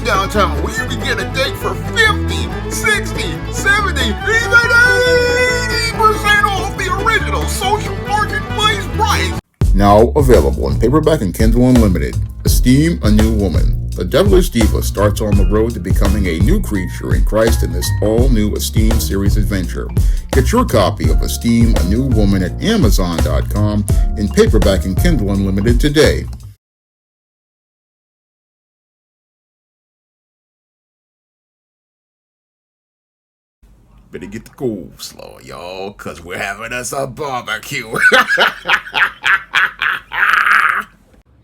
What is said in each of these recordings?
downtown where you can get a date for 50, 60, 70, even 80% off the original social marketplace price. Now available in paperback and Kindle Unlimited. Esteem a New Woman. The devilish diva starts on the road to becoming a new creature in Christ in this all-new Esteem series adventure. Get your copy of Esteem a New Woman at Amazon.com in paperback and Kindle Unlimited today. Better get the coleslaw, y'all, because we're having us a barbecue.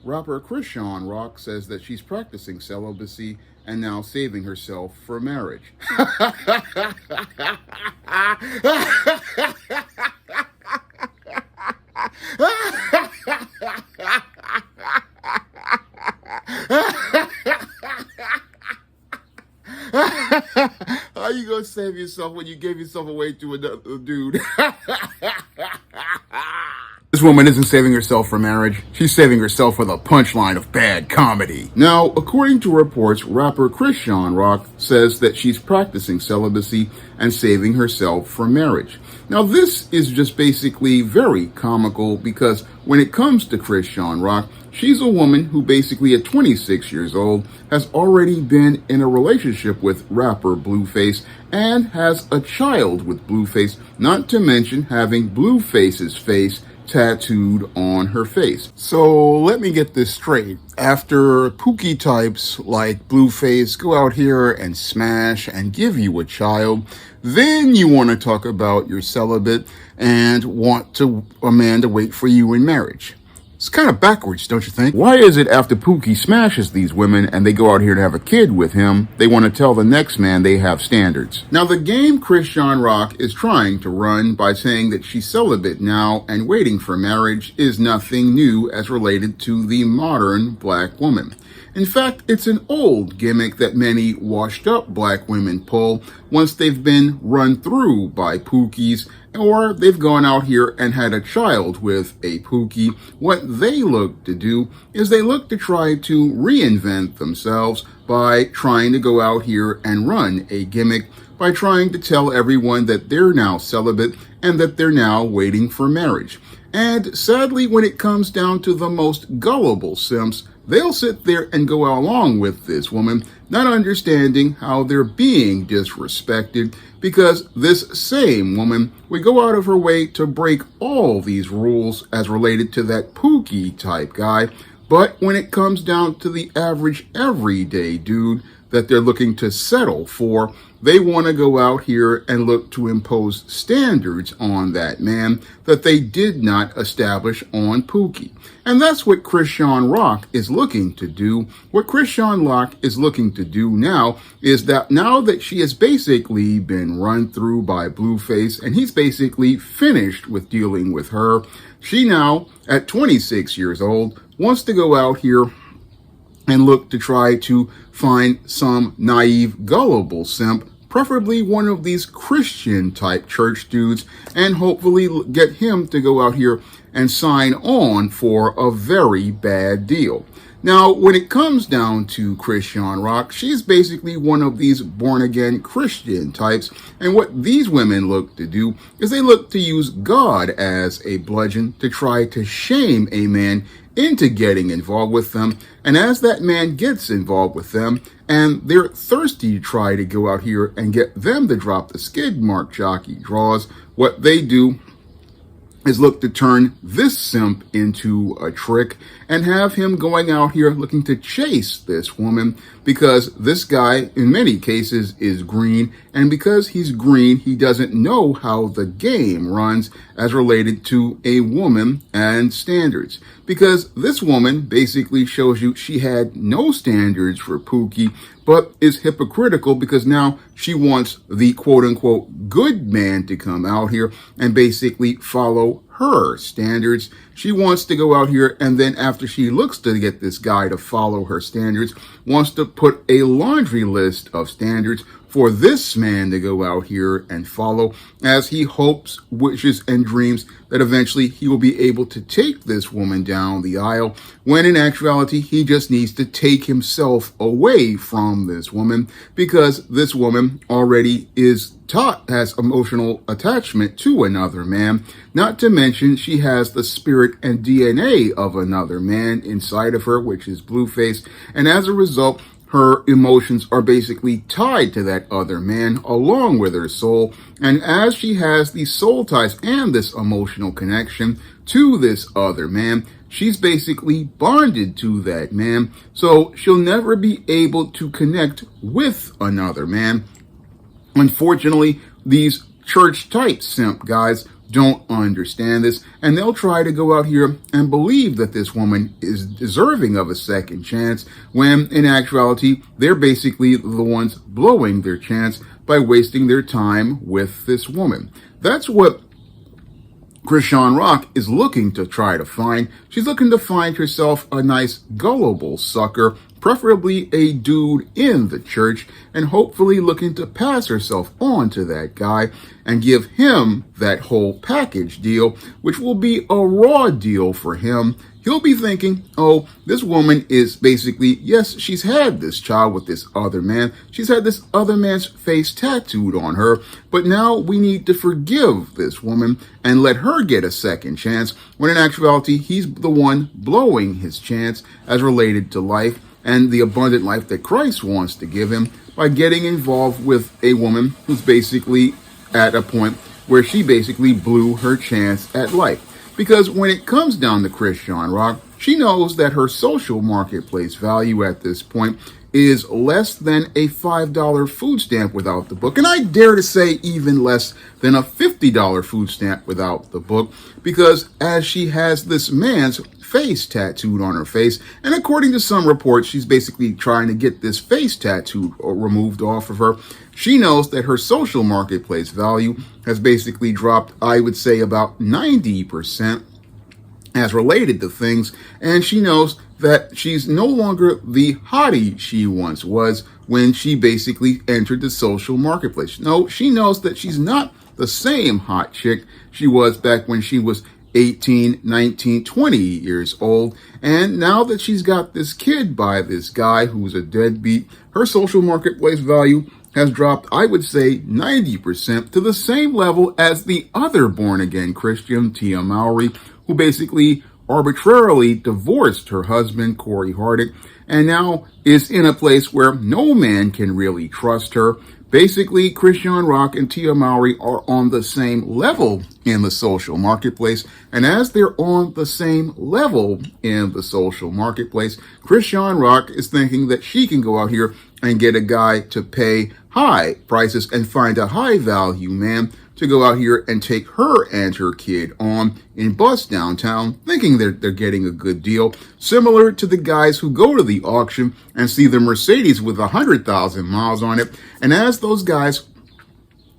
Rapper Chrisean Rock says that she's practicing celibacy and now saving herself for marriage. How you gonna save yourself when you gave yourself away to another dude? This woman isn't saving herself for marriage. She's saving herself for the punchline of bad comedy. Now, according to reports, rapper Chrisean Rock says that she's practicing celibacy and saving herself for marriage. Now, this is just basically very comical because when it comes to Chrisean Rock, she's a woman who basically at 26 years old has already been in a relationship with rapper Blueface and has a child with Blueface, not to mention having Blueface's face tattooed on her face. So let me get this straight. After pookie types like Blueface go out here and smash and give you a child, then you want to talk about your celibate and want a man to wait for you in marriage. It's kind of backwards, don't you think? Why is it after Pookie smashes these women and they go out here to have a kid with him, they want to tell the next man they have standards? Now, the game Chrisean Rock is trying to run by saying that she's celibate now and waiting for marriage is nothing new as related to the modern black woman. In fact, it's an old gimmick that many washed-up black women pull once they've been run through by Pookies or they've gone out here and had a child with a Pookie. What they look to do is they look to try to reinvent themselves by trying to go out here and run a gimmick by trying to tell everyone that they're now celibate and that they're now waiting for marriage. And sadly, when it comes down to the most gullible simps, they'll sit there and go along with this woman, not understanding how they're being disrespected because this same woman would go out of her way to break all these rules as related to that Pookie type guy. But when it comes down to the average everyday dude that they're looking to settle for, they want to go out here and look to impose standards on that man that they did not establish on Pookie. And that's what Chrisean Rock is looking to do. What Chrisean Rock is looking to do now is that now that she has basically been run through by Blueface and he's basically finished with dealing with her, she now, at 26 years old, wants to go out here and look to try to find some naive, gullible simp, preferably one of these Christian type church dudes, and hopefully get him to go out here and sign on for a very bad deal. Now, when it comes down to Chrisean Rock, she's basically one of these born-again Christian types, and what these women look to do is they look to use God as a bludgeon to try to shame a man into getting involved with them, and as that man gets involved with them, and they're thirsty to try to go out here and get them to drop the skid mark jockey draws, what they do is look to turn this simp into a trick and have him going out here looking to chase this woman because this guy, in many cases, is green. And because he's green, he doesn't know how the game runs as related to a woman and standards. Because this woman basically shows you she had no standards for Pookie, but is hypocritical because now she wants the quote-unquote good man to come out here and basically follow her standards. She wants to go out here, and then after she looks to get this guy to follow her standards, wants to put a laundry list of standards for this man to go out here and follow, as he hopes, wishes, and dreams that eventually he will be able to take this woman down the aisle, when in actuality he just needs to take himself away from this woman, because this woman already has emotional attachment to another man. Not to mention she has the spirit and DNA of another man inside of her, which is Blueface, and as a result, her emotions are basically tied to that other man along with her soul. And as she has these soul ties and this emotional connection to this other man, she's basically bonded to that man. So she'll never be able to connect with another man. Unfortunately, these church type simp guys don't understand this, and they'll try to go out here and believe that this woman is deserving of a second chance, when in actuality they're basically the ones blowing their chance by wasting their time with this woman. That's what Chrisean Rock is looking to try to find. She's looking to find herself a nice gullible sucker, preferably a dude in the church, and hopefully looking to pass herself on to that guy and give him that whole package deal, which will be a raw deal for him. He'll be thinking, oh, this woman is basically, yes, she's had this child with this other man. She's had this other man's face tattooed on her, but now we need to forgive this woman and let her get a second chance, when in actuality, he's the one blowing his chance as related to life and the abundant life that Christ wants to give him by getting involved with a woman who's basically at a point where she basically blew her chance at life. Because when it comes down to Chrisean Rock, she knows that her social marketplace value at this point is less than a $5 food stamp without the book. And I dare to say even less than a $50 food stamp without the book, because as she has this man's face tattooed on her face, and according to some reports, she's basically trying to get this face tattoo removed off of her. She knows that her social marketplace value has basically dropped, I would say, about 90% as related to things, and she knows that she's no longer the hottie she once was when she basically entered the social marketplace. No, she knows that she's not the same hot chick she was back when she was 18, 19, 20 years old. And now that she's got this kid by this guy who's a deadbeat, her social marketplace value has dropped, I would say, 90% to the same level as the other born-again Christian, Tia Mowry, who basically arbitrarily divorced her husband, Corey Hardick, and now is in a place where no man can really trust her. Basically, Chrisean Rock and Tia Mowry are on the same level in the social marketplace. And as they're on the same level in the social marketplace, Chrisean Rock is thinking that she can go out here and get a guy to pay high prices and find a high value man to go out here and take her and her kid on in bus downtown, thinking they're getting a good deal, similar to the guys who go to the auction and see the Mercedes with 100,000 miles on it. And as those guys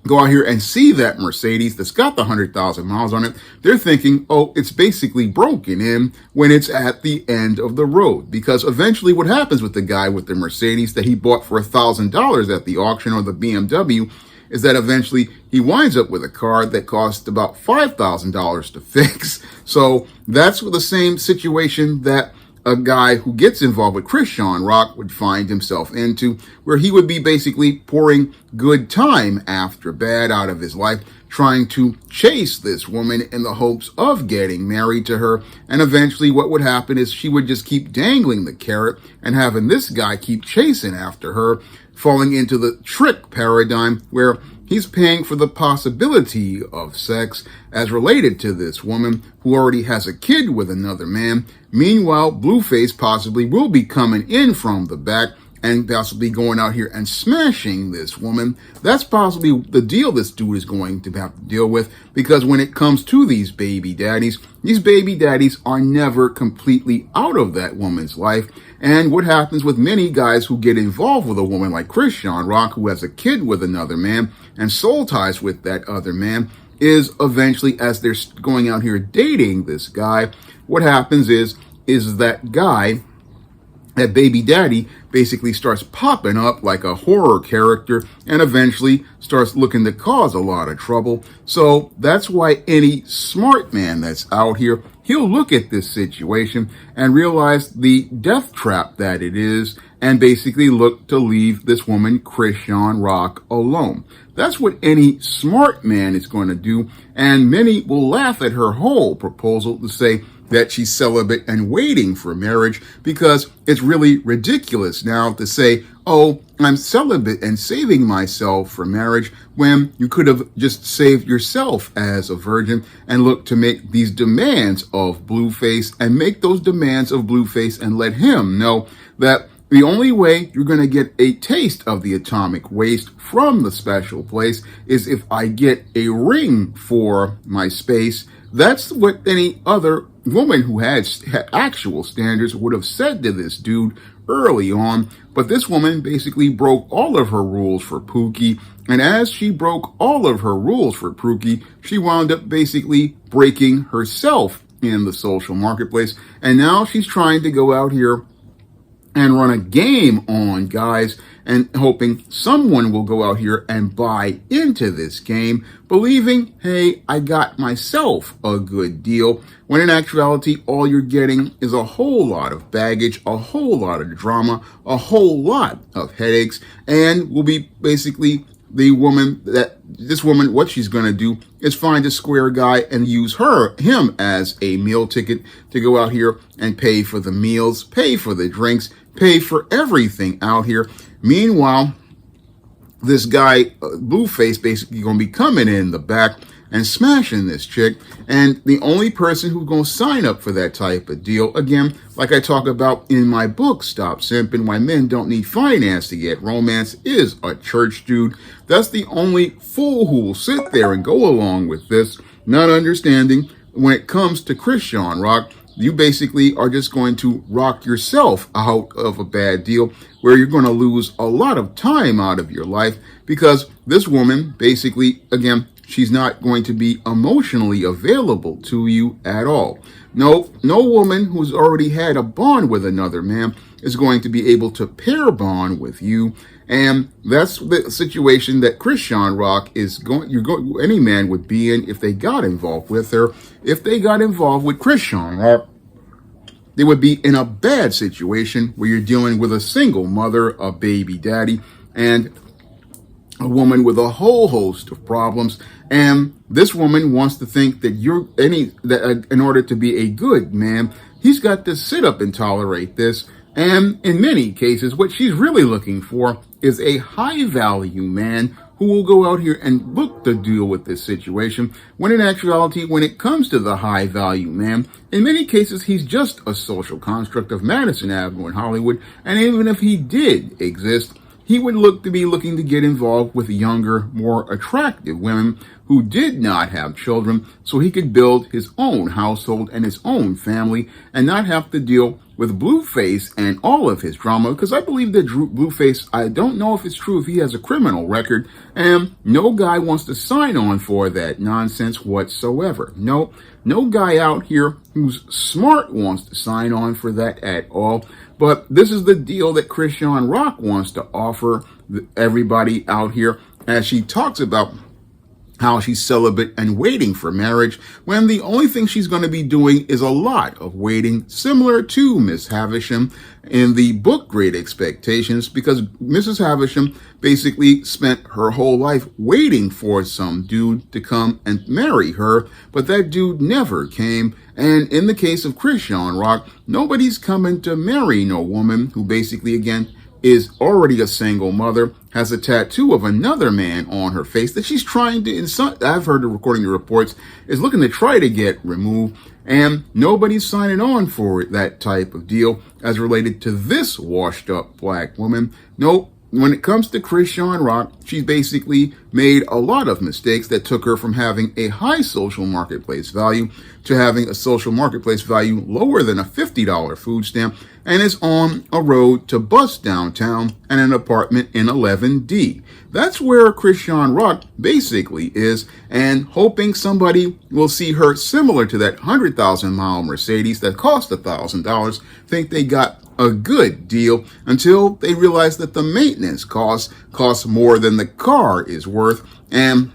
go out here and see that Mercedes that's got the 100,000 miles on it, they're thinking, oh, it's basically broken in when it's at the end of the road. Because eventually what happens with the guy with the Mercedes that he bought for $1,000 at the auction, or the BMW, is that eventually he winds up with a car that costs about $5,000 to fix. So that's the same situation that a guy who gets involved with Chrisean Rock would find himself into, where he would be basically pouring good time after bad out of his life, trying to chase this woman in the hopes of getting married to her. And eventually what would happen is she would just keep dangling the carrot and having this guy keep chasing after her, falling into the trick paradigm where he's paying for the possibility of sex as related to this woman who already has a kid with another man. Meanwhile, Blueface possibly will be coming in from the back and possibly going out here and smashing this woman. That's possibly the deal this dude is going to have to deal with, because when it comes to these baby daddies are never completely out of that woman's life. And what happens with many guys who get involved with a woman like Chrisean Rock, who has a kid with another man and soul ties with that other man, is eventually, as they're going out here dating this guy, what happens is that guy, that baby daddy, basically starts popping up like a horror character and eventually starts looking to cause a lot of trouble. So that's why any smart man that's out here, he'll look at this situation and realize the death trap that it is and basically look to leave this woman, Chrisean Rock, alone. That's what any smart man is going to do, and many will laugh at her whole proposal to say that she's celibate and waiting for marriage, because it's really ridiculous now to say, oh, I'm celibate and saving myself for marriage, when you could have just saved yourself as a virgin and looked to make these demands of Blueface and make those demands of Blueface and let him know that the only way you're going to get a taste of the atomic waste from the special place is if I get a ring for my space. That's what any other woman who had actual standards would have said to this dude early on. But this woman basically broke all of her rules for Pookie. And as she broke all of her rules for Pookie, she wound up basically breaking herself in the social marketplace. And now she's trying to go out here and run a game on guys and hoping someone will go out here and buy into this game, believing, hey, I got myself a good deal, when in actuality, all you're getting is a whole lot of baggage, a whole lot of drama, a whole lot of headaches, and will be basically the woman this woman, what she's going to do is find a square guy and use him as a meal ticket to go out here and pay for the meals, pay for the drinks, pay for everything out here. Meanwhile, this guy, Blueface, basically going to be coming in the back and smashing this chick. And the only person who's going to sign up for that type of deal, again, like I talk about in my book, Stop Simping, Why Men Don't Need Finance to Get Romance, is a church dude. That's the only fool who will sit there and go along with this, not understanding when it comes to Chrisean Rock, you basically are just going to rock yourself out of a bad deal where you're going to lose a lot of time out of your life, because this woman basically, again, she's not going to be emotionally available to you at all. No woman who's already had a bond with another man is going to be able to pair bond with you. And that's the situation that Chrisean Rock is any man would be in if they got involved with her. If they got involved with Chrisean Rock, they would be in a bad situation where you're dealing with a single mother, a baby daddy, and a woman with a whole host of problems. And this woman wants to think that in order to be a good man, he's got to sit up and tolerate this. And in many cases, what she's really looking for is a high value man who will go out here and look to deal with this situation, when in actuality, when it comes to the high value man, in many cases, he's just a social construct of Madison Avenue in Hollywood. And even if he did exist, he would looking to get involved with younger, more attractive women who did not have children, so he could build his own household and his own family and not have to deal with Blueface and all of his drama. Because I believe that Blueface, I don't know if it's true if he has a criminal record, and no guy wants to sign on for that nonsense whatsoever. No guy out here who's smart wants to sign on for that at all. But this is the deal that Chrisean Rock wants to offer everybody out here, as she talks about how she's celibate and waiting for marriage, when the only thing she's going to be doing is a lot of waiting, similar to Miss Havisham in the book Great Expectations, because Mrs. Havisham basically spent her whole life waiting for some dude to come and marry her, but that dude never came. And in the case of Chrisean Rock, nobody's coming to marry no woman who basically, again, is already a single mother, has a tattoo of another man on her face that she's trying to, I've heard the recording the reports, is looking to try to get removed. And nobody's signing on for that type of deal as related to this washed up black woman. Nope. When it comes to Chrisean Rock, She's basically made a lot of mistakes that took her from having a high social marketplace value to having a social marketplace value lower than a $50 food stamp, and is on a road to bust downtown and an apartment in 11D. That's where Chrisean Rock basically is, and hoping somebody will see her similar to that 100,000-mile Mercedes that cost $1,000, think they got a good deal until they realize that the maintenance costs more than the car is worth, and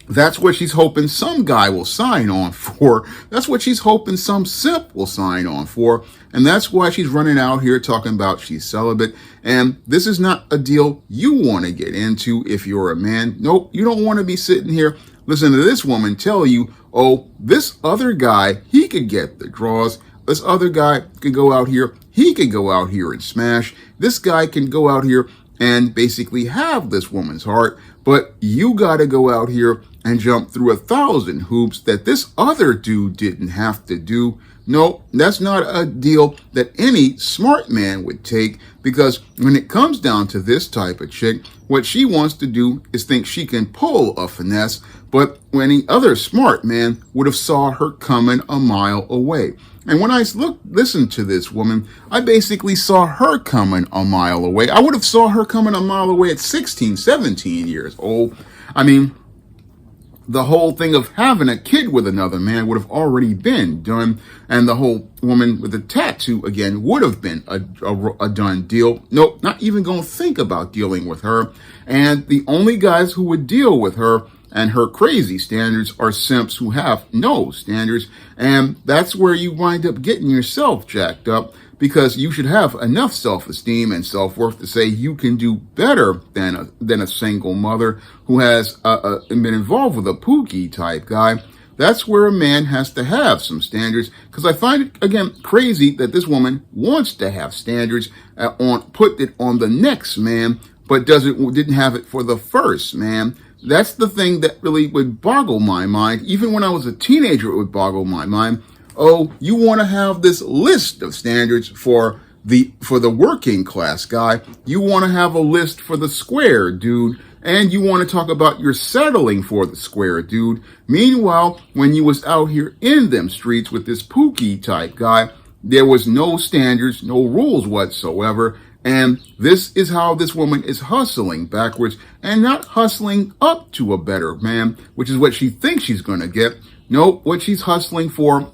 that's what she's hoping some guy will sign on for. That's what she's hoping some simp will sign on for. And that's why she's running out here talking about she's celibate. And this is not a deal you want to get into if you're a man. Nope, you don't want to be sitting here listening to this woman tell you, oh, this other guy, he could get the draws. This other guy could go out here. He could go out here and smash. This guy can go out here and basically have this woman's heart. But you got to go out here and jump through 1,000 hoops that this other dude didn't have to do. No, that's not a deal that any smart man would take, because when it comes down to this type of chick, what she wants to do is think she can pull a finesse, but any other smart man would have saw her coming a mile away. And when I listened to this woman, I basically saw her coming a mile away. I would have saw her coming a mile away at 16, 17 years old. I mean, the whole thing of having a kid with another man would have already been done. And the whole woman with the tattoo, again, would have been a done deal. Nope, not even going to think about dealing with her. And the only guys who would deal with her and her crazy standards are simps who have no standards. And that's where you wind up getting yourself jacked up, because you should have enough self-esteem and self-worth to say you can do better than a single mother who has been involved with a Pookie type guy. That's where a man has to have some standards, because I find it, again, crazy that this woman wants to have standards, put it on the next man, but didn't have it for the first man. That's the thing that really would boggle my mind. Even when I was a teenager, it would boggle my mind. Oh, you want to have this list of standards for the working class guy. You want to have a list for the square dude. And you want to talk about you're settling for the square dude. Meanwhile, when you was out here in them streets with this Pookie type guy, there was no standards, no rules whatsoever. And this is how this woman is hustling backwards, and not hustling up to a better man, which is what she thinks she's going to get. No, what she's hustling for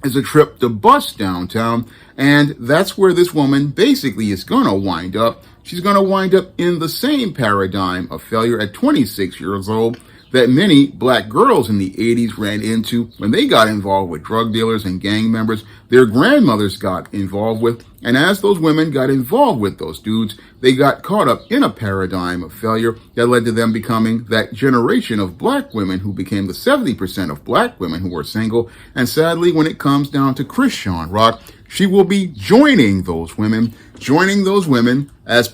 is a trip to bust downtown. And that's where this woman basically is going to wind up. She's going to wind up in the same paradigm of failure at 26 years old that many black girls in the 80s ran into when they got involved with drug dealers and gang members their grandmothers got involved with. And as those women got involved with those dudes, they got caught up in a paradigm of failure that led to them becoming that generation of black women who became the 70% of black women who were single. And sadly, when it comes down to Chrisean Rock, she will be joining those women as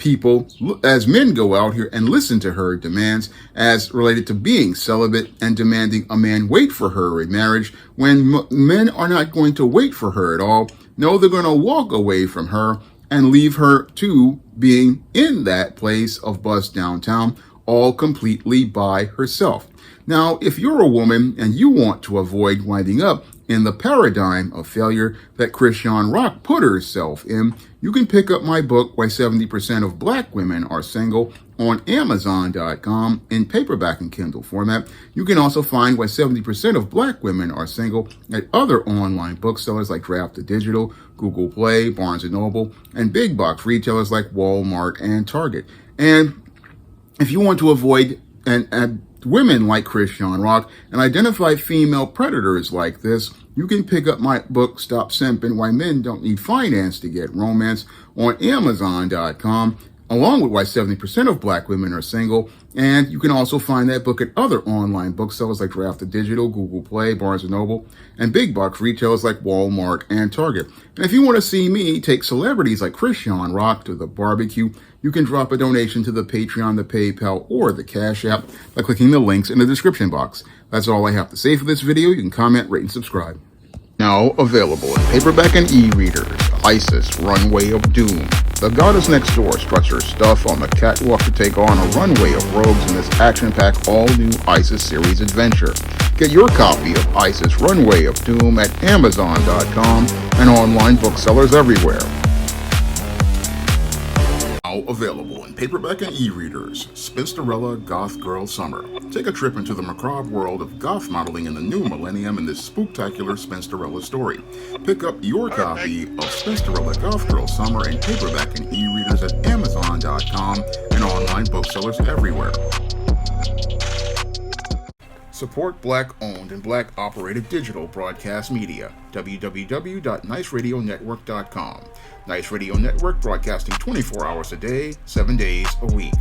men go out here and listen to her demands as related to being celibate and demanding a man wait for her in marriage, when men are not going to wait for her at all. No, they're going to walk away from her and leave her to being in that place of bust downtown, all completely by herself. Now, if you're a woman and you want to avoid winding up in the paradigm of failure that Chrisean Rock put herself in, you can pick up my book, Why 70% of Black Women Are Single, on Amazon.com in paperback and Kindle format. You can also find Why 70% of Black Women Are Single at other online booksellers like Draft to Digital, Google Play, Barnes & Noble, and big box retailers like Walmart and Target. And if you want to avoid women like Chrisean Rock and identify female predators like this, you can pick up my book, Stop Simping, Why Men Don't Need Finance to Get Romance, on Amazon.com, along with Why 70% of Black Women Are Single. And you can also find that book at other online booksellers like Draft to Digital, Google Play, Barnes & Noble, and big box retailers like Walmart and Target. And if you want to see me take celebrities like Chrisean Rock to the barbecue, you can drop a donation to the Patreon, the PayPal, or the Cash App by clicking the links in the description box. That's all I have to say for this video. You can comment, rate, and subscribe. Now available in paperback and e-readers, ISIS Runway of Doom. The goddess next door struts her stuff on the catwalk to take on a runway of rogues in this action-packed all-new ISIS series adventure. Get your copy of ISIS Runway of Doom at Amazon.com and online booksellers everywhere. Now available in paperback and e-readers, Spinsterella Goth Girl Summer. Take a trip into the macabre world of goth modeling in the new millennium in this spooktacular Spinsterella story. Pick up your copy of Spinsterella Goth Girl Summer in paperback and e-readers at Amazon.com and online booksellers everywhere. Support Black-owned and Black-operated digital broadcast media. www.niceradionetwork.com. Nice Radio Network broadcasting 24 hours a day, 7 days a week.